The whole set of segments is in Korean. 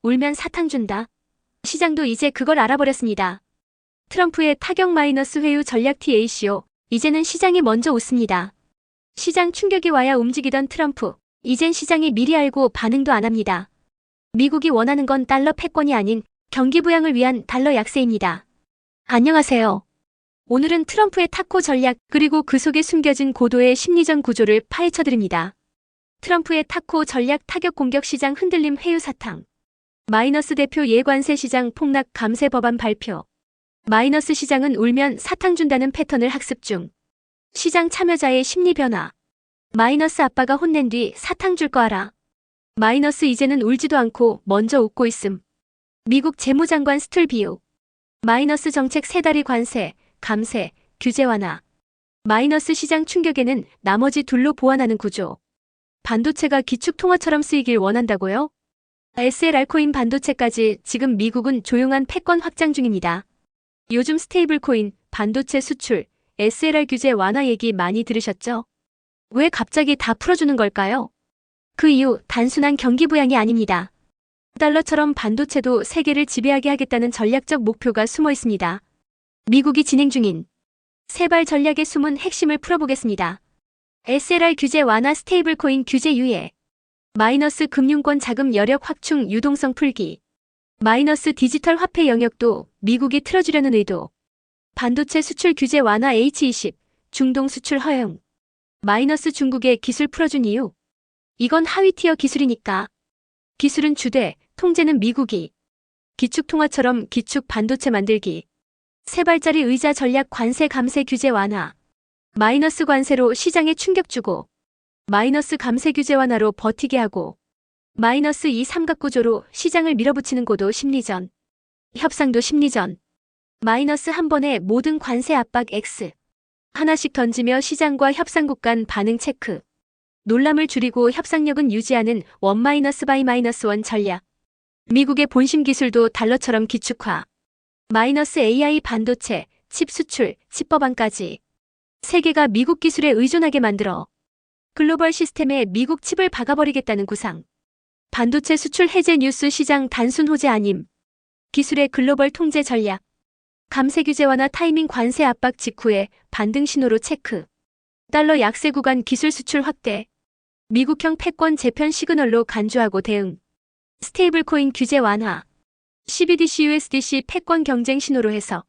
울면 사탕 준다. 시장도 이제 그걸 알아버렸습니다. 트럼프의 타격 마이너스 회유 전략 TACO. 이제는 시장이 먼저 웃습니다. 시장 충격이 와야 움직이던 트럼프. 이젠 시장이 미리 알고 반응도 안 합니다. 미국이 원하는 건 달러 패권이 아닌 경기 부양을 위한 달러 약세입니다. 안녕하세요. 오늘은 트럼프의 타코 전략 그리고 그 속에 숨겨진 고도의 심리전 구조를 파헤쳐드립니다. 트럼프의 타코 전략 타격 공격 시장 흔들림 회유 사탕. 마이너스 대표 예관세 시장 폭락 감세 법안 발표. 마이너스 시장은 울면 사탕 준다는 패턴을 학습 중. 시장 참여자의 심리 변화. 마이너스 아빠가 혼낸 뒤 사탕 줄 거 알아. 마이너스 이제는 울지도 않고 먼저 웃고 있음. 미국 재무장관 스툴 비유. 마이너스 정책 3달이 관세, 감세, 규제 완화. 마이너스 시장 충격에는 나머지 둘로 보완하는 구조. 반도체가 기축통화처럼 쓰이길 원한다고요? SLR코인 반도체까지 지금 미국은 조용한 패권 확장 중입니다. 요즘 스테이블코인, 반도체 수출, SLR 규제 완화 얘기 많이 들으셨죠? 왜 갑자기 다 풀어주는 걸까요? 그 이유 단순한 경기 부양이 아닙니다. 달러처럼 반도체도 세계를 지배하게 하겠다는 전략적 목표가 숨어 있습니다. 미국이 진행 중인 세발 전략의 숨은 핵심을 풀어보겠습니다. SLR 규제 완화 스테이블코인 규제 유예. 마이너스 금융권 자금 여력 확충 유동성 풀기. 마이너스 디지털 화폐 영역도 미국이 틀어주려는 의도. 반도체 수출 규제 완화 H20, 중동 수출 허용. 마이너스 중국의 기술 풀어준 이유. 이건 하위티어 기술이니까. 기술은 주되, 통제는 미국이. 기축통화처럼 기축 반도체 만들기. 세발짜리 의자 전략 관세 감세 규제 완화. 마이너스 관세로 시장에 충격 주고. 마이너스 감세 규제 완화로 버티게 하고. 마이너스 이 삼각구조로 시장을 밀어붙이는 고도 심리전. 협상도 심리전. 마이너스 한 번에 모든 관세 압박 X. 하나씩 던지며 시장과 협상국 간 반응 체크. 놀람을 줄이고 협상력은 유지하는 원 마이너스 바이 마이너스 원 전략. 미국의 본심 기술도 달러처럼 기축화. 마이너스 AI 반도체, 칩 수출, 칩 법안까지. 세계가 미국 기술에 의존하게 만들어 글로벌 시스템에 미국 칩을 박아버리겠다는 구상. 반도체 수출 해제 뉴스 시장 단순 호재 아님. 기술의 글로벌 통제 전략. 감세 규제 완화 타이밍 관세 압박 직후에 반등 신호로 체크. 달러 약세 구간 기술 수출 확대. 미국형 패권 재편 시그널로 간주하고 대응. 스테이블코인 규제 완화. CBDC USDC 패권 경쟁 신호로 해서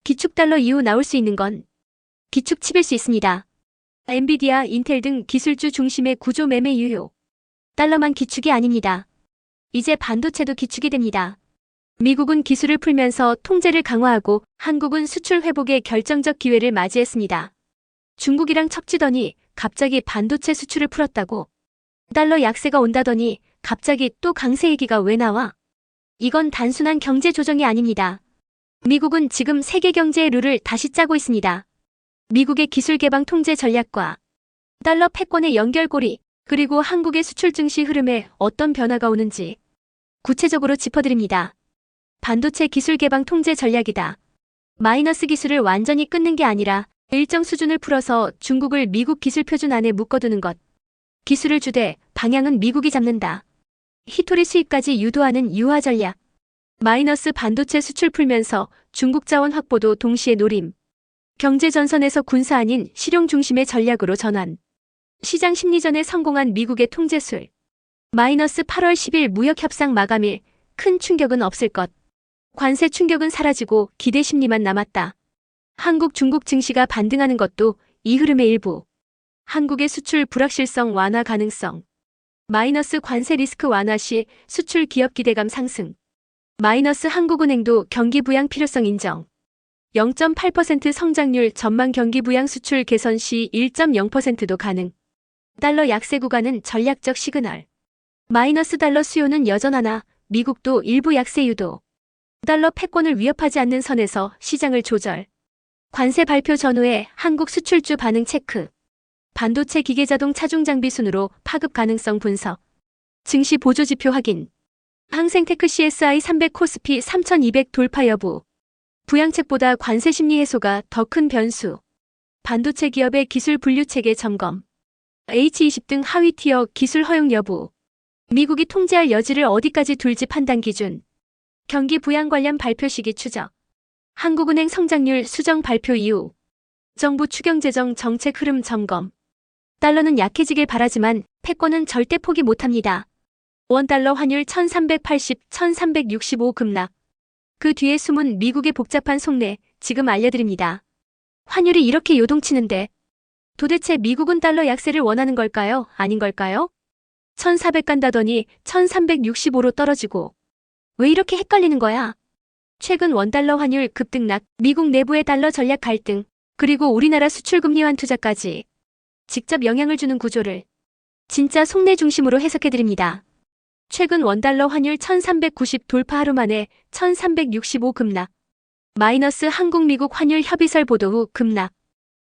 기축달러 이후 나올 수 있는 건 기축칩일 수 있습니다. 엔비디아, 인텔 등 기술주 중심의 구조 매매 유효. 달러만 기축이 아닙니다. 이제 반도체도 기축이 됩니다. 미국은 기술을 풀면서 통제를 강화하고 한국은 수출 회복의 결정적 기회를 맞이했습니다. 중국이랑 척지더니 갑자기 반도체 수출을 풀었다고. 달러 약세가 온다더니 갑자기 또 강세 얘기가 왜 나와? 이건 단순한 경제 조정이 아닙니다. 미국은 지금 세계 경제의 룰을 다시 짜고 있습니다. 미국의 기술 개방 통제 전략과 달러 패권의 연결고리, 그리고 한국의 수출 증시 흐름에 어떤 변화가 오는지 구체적으로 짚어드립니다. 반도체 기술 개방 통제 전략이다. 마이너스 기술을 완전히 끊는 게 아니라 일정 수준을 풀어서 중국을 미국 기술 표준 안에 묶어두는 것. 기술을 주되 방향은 미국이 잡는다. 히토리 수입까지 유도하는 유화 전략. 마이너스 반도체 수출 풀면서 중국 자원 확보도 동시에 노림. 경제 전선에서 군사 아닌 실용 중심의 전략으로 전환. 시장 심리전에 성공한 미국의 통제술. 마이너스 8월 10일 무역협상 마감일. 큰 충격은 없을 것. 관세 충격은 사라지고 기대 심리만 남았다. 한국 중국 증시가 반등하는 것도 이 흐름의 일부. 한국의 수출 불확실성 완화 가능성. 마이너스 관세 리스크 완화 시 수출 기업 기대감 상승. 마이너스 한국은행도 경기 부양 필요성 인정. 0.8% 성장률 전망 경기 부양 수출 개선 시 1.0%도 가능. 달러 약세 구간은 전략적 시그널. 마이너스 달러 수요는 여전하나 미국도 일부 약세 유도. 달러 패권을 위협하지 않는 선에서 시장을 조절. 관세 발표 전후에 한국 수출주 반응 체크. 반도체 기계자동 차중 장비 순으로 파급 가능성 분석. 증시 보조 지표 확인. 항생테크 CSI 300 코스피 3200 돌파 여부. 부양책보다 관세 심리 해소가 더 큰 변수. 반도체 기업의 기술 분류 체계 점검. H20 등 하위 티어 기술 허용 여부. 미국이 통제할 여지를 어디까지 둘지 판단 기준. 경기 부양 관련 발표 시기 추적. 한국은행 성장률 수정 발표 이후. 정부 추경재정 정책 흐름 점검. 달러는 약해지길 바라지만 패권은 절대 포기 못합니다. 원달러 환율 1380, 1365 급락. 그 뒤에 숨은 미국의 복잡한 속내 지금 알려드립니다. 환율이 이렇게 요동치는데 도대체 미국은 달러 약세를 원하는 걸까요? 아닌 걸까요? 1400 간다더니 1365로 떨어지고 왜 이렇게 헷갈리는 거야? 최근 원달러 환율 급등락, 미국 내부의 달러 전략 갈등, 그리고 우리나라 수출금리 완투자까지 직접 영향을 주는 구조를 진짜 속내 중심으로 해석해드립니다. 최근 원달러 환율 1390 돌파 하루 만에 1365 급락. 마이너스 한국 미국 환율 협의설 보도 후 급락.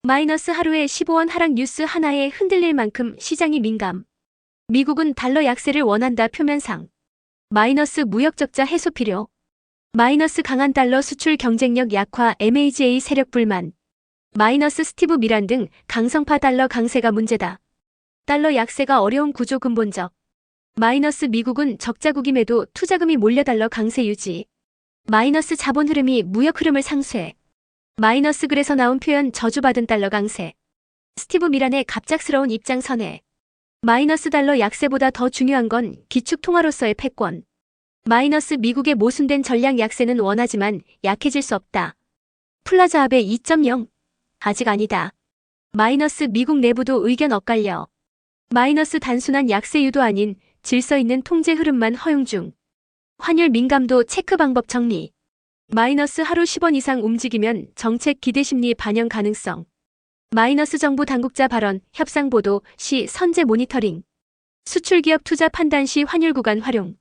마이너스 하루에 15원 하락 뉴스 하나에 흔들릴 만큼 시장이 민감. 미국은 달러 약세를 원한다 표면상. 마이너스 무역 적자 해소 필요. 마이너스 강한 달러 수출 경쟁력 약화 MAGA 세력 불만. 마이너스 스티브 미란 등 강성파 달러 강세가 문제다. 달러 약세가 어려운 구조 근본적. 마이너스 미국은 적자국임에도 투자금이 몰려 달러 강세 유지. 마이너스 자본 흐름이 무역 흐름을 상쇄. 마이너스 글에서 나온 표현 저주받은 달러 강세. 스티브 미란의 갑작스러운 입장 선회. 마이너스 달러 약세보다 더 중요한 건 기축 통화로서의 패권. 마이너스 미국의 모순된 전략 약세는 원하지만 약해질 수 없다. 플라자 아베 2.0. 아직 아니다. 마이너스 미국 내부도 의견 엇갈려. 마이너스 단순한 약세 유도 아닌 질서 있는 통제 흐름만 허용 중. 환율 민감도 체크 방법 정리. 마이너스 하루 10원 이상 움직이면 정책 기대 심리 반영 가능성. 마이너스 정부 당국자 발언, 협상 보도 시 선제 모니터링. 수출기업 투자 판단 시 환율 구간 활용.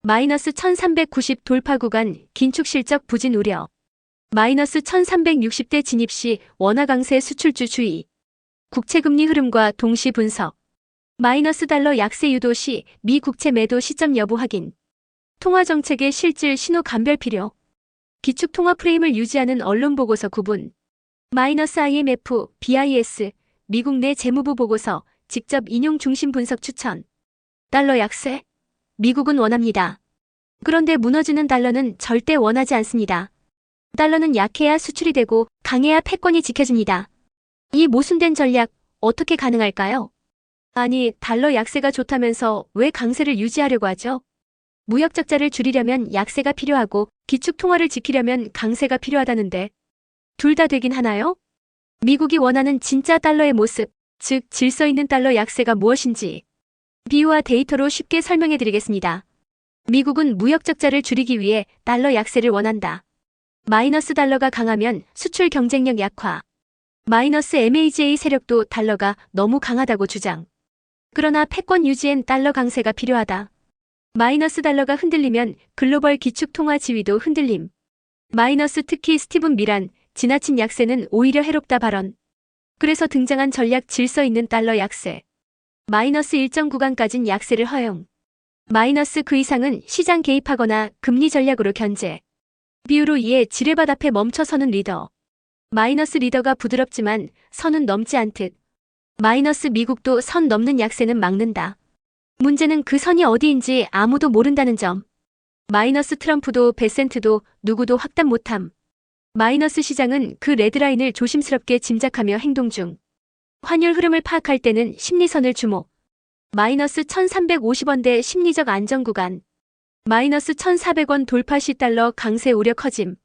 마이너스 1390 돌파 구간 긴축 실적 부진 우려. 마이너스 1360대 진입 시 원화 강세 수출주 주의. 국채금리 흐름과 동시 분석. 마이너스 달러 약세 유도 시 미 국채 매도 시점 여부 확인. 통화정책의 실질 신호 감별 필요. 기축 통화 프레임을 유지하는 언론 보고서 구분. 마이너스 IMF, BIS, 미국 내 재무부 보고서 직접 인용 중심 분석 추천. 달러 약세. 미국은 원합니다. 그런데 무너지는 달러는 절대 원하지 않습니다. 달러는 약해야 수출이 되고 강해야 패권이 지켜집니다. 이 모순된 전략 어떻게 가능할까요? 아니, 달러 약세가 좋다면서 왜 강세를 유지하려고 하죠? 무역 적자를 줄이려면 약세가 필요하고 기축 통화를 지키려면 강세가 필요하다는데 둘 다 되긴 하나요? 미국이 원하는 진짜 달러의 모습, 즉 질서 있는 달러 약세가 무엇인지 비유와 데이터로 쉽게 설명해 드리겠습니다. 미국은 무역 적자를 줄이기 위해 달러 약세를 원한다. 마이너스 달러가 강하면 수출 경쟁력 약화. 마이너스 MAGA 세력도 달러가 너무 강하다고 주장. 그러나 패권 유지엔 달러 강세가 필요하다. 마이너스 달러가 흔들리면 글로벌 기축 통화 지위도 흔들림. 마이너스 특히 스티븐 미란, 지나친 약세는 오히려 해롭다 발언. 그래서 등장한 전략 질서 있는 달러 약세. 마이너스 일정 구간까진 약세를 허용. 마이너스 그 이상은 시장 개입하거나 금리 전략으로 견제. 비유로 이에 지뢰밭 앞에 멈춰서는 리더. 마이너스 리더가 부드럽지만 선은 넘지 않듯. 마이너스 미국도 선 넘는 약세는 막는다. 문제는 그 선이 어디인지 아무도 모른다는 점. 마이너스 트럼프도 베센트도 누구도 확답 못함. 마이너스 시장은 그 레드라인을 조심스럽게 짐작하며 행동 중. 환율 흐름을 파악할 때는 심리선을 주목. 마이너스 1350원대 심리적 안정 구간. 마이너스 1400원 돌파 시 달러 강세 우려 커짐.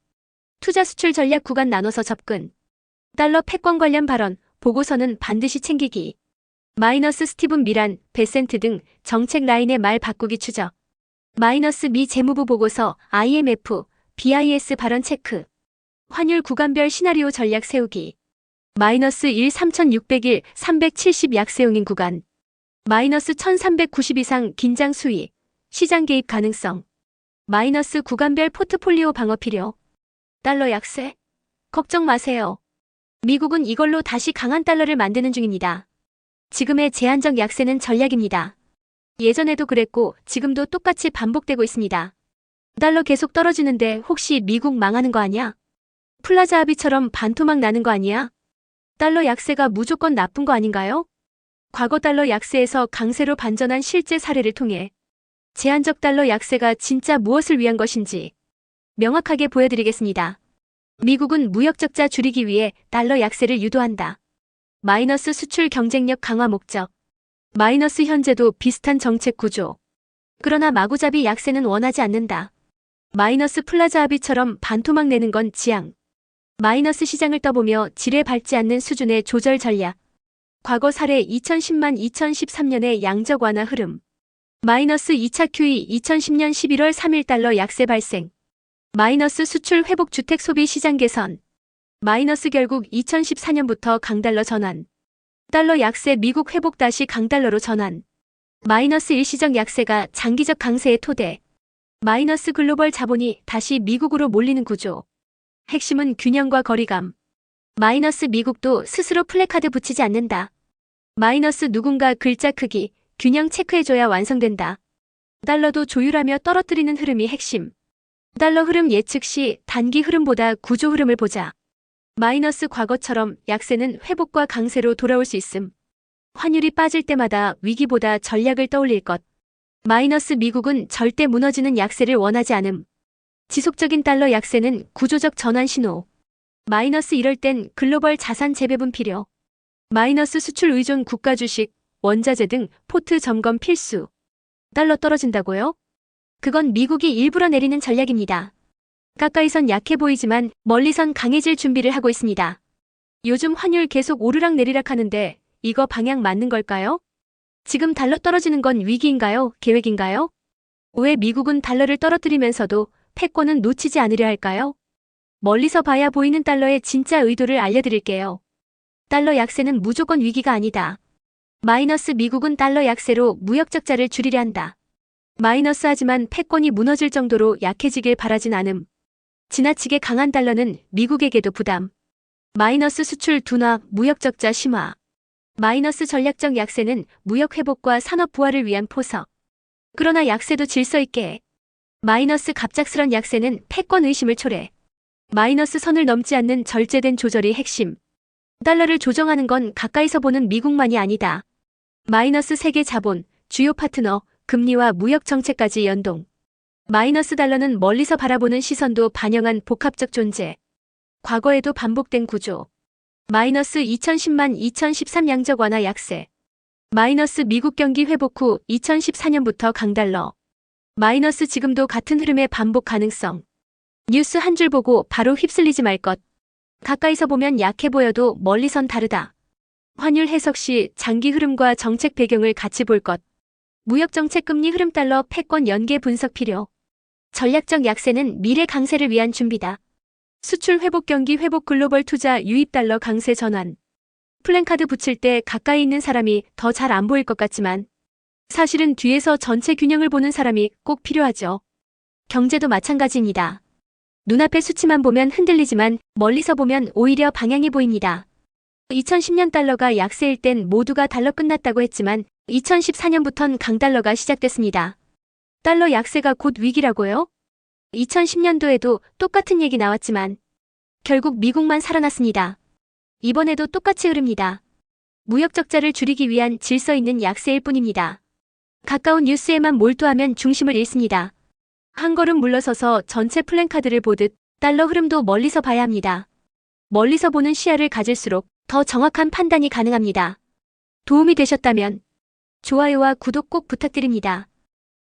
투자 수출 전략 구간 나눠서 접근. 달러 패권 관련 발언, 보고서는 반드시 챙기기. 마이너스 스티븐 미란, 베센트 등 정책 라인의 말 바꾸기 추적. 마이너스 미 재무부 보고서, IMF, BIS 발언 체크. 환율 구간별 시나리오 전략 세우기. 마이너스 1 3601, 370 약세용인 구간. 마이너스 1390 이상 긴장 수위. 시장 개입 가능성. 마이너스 구간별 포트폴리오 방어 필요. 달러 약세? 걱정 마세요. 미국은 이걸로 다시 강한 달러를 만드는 중입니다. 지금의 제한적 약세는 전략입니다. 예전에도 그랬고 지금도 똑같이 반복되고 있습니다. 달러 계속 떨어지는데 혹시 미국 망하는 거 아니야? 플라자 합의처럼 반토막 나는 거 아니야? 달러 약세가 무조건 나쁜 거 아닌가요? 과거 달러 약세에서 강세로 반전한 실제 사례를 통해 제한적 달러 약세가 진짜 무엇을 위한 것인지 명확하게 보여드리겠습니다. 미국은 무역 적자 줄이기 위해 달러 약세를 유도한다. 마이너스 수출 경쟁력 강화 목적. 마이너스 현재도 비슷한 정책 구조. 그러나 마구잡이 약세는 원하지 않는다. 마이너스 플라자 합의처럼 반토막 내는 건 지향. 마이너스 시장을 떠보며 지뢰 밟지 않는 수준의 조절 전략. 과거 사례 2010만 2013년의 양적 완화 흐름. 마이너스 2차 QE 2010년 11월 3일 달러 약세 발생. 마이너스 수출 회복 주택 소비 시장 개선. 마이너스 결국 2014년부터 강달러 전환. 달러 약세 미국 회복 다시 강달러로 전환. 마이너스 일시적 약세가 장기적 강세의 토대. 마이너스 글로벌 자본이 다시 미국으로 몰리는 구조. 핵심은 균형과 거리감. 마이너스 미국도 스스로 플래카드 붙이지 않는다. 마이너스 누군가 글자 크기, 균형 체크해줘야 완성된다. 달러도 조율하며 떨어뜨리는 흐름이 핵심. 달러 흐름 예측 시 단기 흐름보다 구조 흐름을 보자. 마이너스 과거처럼 약세는 회복과 강세로 돌아올 수 있음. 환율이 빠질 때마다 위기보다 전략을 떠올릴 것. 마이너스 미국은 절대 무너지는 약세를 원하지 않음. 지속적인 달러 약세는 구조적 전환 신호. 마이너스 이럴 땐 글로벌 자산 재배분 필요. 마이너스 수출 의존 국가 주식, 원자재 등 포트 점검 필수. 달러 떨어진다고요? 그건 미국이 일부러 내리는 전략입니다. 가까이선 약해 보이지만 멀리선 강해질 준비를 하고 있습니다. 요즘 환율 계속 오르락 내리락 하는데 이거 방향 맞는 걸까요? 지금 달러 떨어지는 건 위기인가요? 계획인가요? 왜 미국은 달러를 떨어뜨리면서도 패권은 놓치지 않으려 할까요? 멀리서 봐야 보이는 달러의 진짜 의도를 알려드릴게요. 달러 약세는 무조건 위기가 아니다. 마이너스 미국은 달러 약세로 무역 적자를 줄이려 한다. 마이너스 하지만 패권이 무너질 정도로 약해지길 바라진 않음. 지나치게 강한 달러는 미국에게도 부담. 마이너스 수출 둔화, 무역 적자 심화. 마이너스 전략적 약세는 무역 회복과 산업 부활을 위한 포석. 그러나 약세도 질서 있게. 마이너스 갑작스런 약세는 패권 의심을 초래. 마이너스 선을 넘지 않는 절제된 조절이 핵심. 달러를 조정하는 건 가까이서 보는 미국만이 아니다. 마이너스 세계 자본, 주요 파트너, 금리와 무역 정책까지 연동. 마이너스 달러는 멀리서 바라보는 시선도 반영한 복합적 존재. 과거에도 반복된 구조. 마이너스 2010만 2013 양적 완화 약세. 마이너스 미국 경기 회복 후 2014년부터 강달러. 마이너스 지금도 같은 흐름의 반복 가능성. 뉴스 한 줄 보고 바로 휩쓸리지 말 것. 가까이서 보면 약해 보여도 멀리선 다르다. 환율 해석 시 장기 흐름과 정책 배경을 같이 볼 것. 무역정책 금리 흐름 달러 패권 연계 분석 필요. 전략적 약세는 미래 강세를 위한 준비다. 수출 회복 경기 회복 글로벌 투자 유입 달러 강세 전환. 플랜카드 붙일 때 가까이 있는 사람이 더 잘 안 보일 것 같지만 사실은 뒤에서 전체 균형을 보는 사람이 꼭 필요하죠. 경제도 마찬가지입니다. 눈앞의 수치만 보면 흔들리지만 멀리서 보면 오히려 방향이 보입니다. 2010년 달러가 약세일 땐 모두가 달러 끝났다고 했지만 2014년부턴 강달러가 시작됐습니다. 달러 약세가 곧 위기라고요? 2010년도에도 똑같은 얘기 나왔지만 결국 미국만 살아났습니다. 이번에도 똑같이 흐릅니다. 무역 적자를 줄이기 위한 질서 있는 약세일 뿐입니다. 가까운 뉴스에만 몰두하면 중심을 잃습니다. 한 걸음 물러서서 전체 플랜카드를 보듯 달러 흐름도 멀리서 봐야 합니다. 멀리서 보는 시야를 가질수록 더 정확한 판단이 가능합니다. 도움이 되셨다면 좋아요와 구독 꼭 부탁드립니다.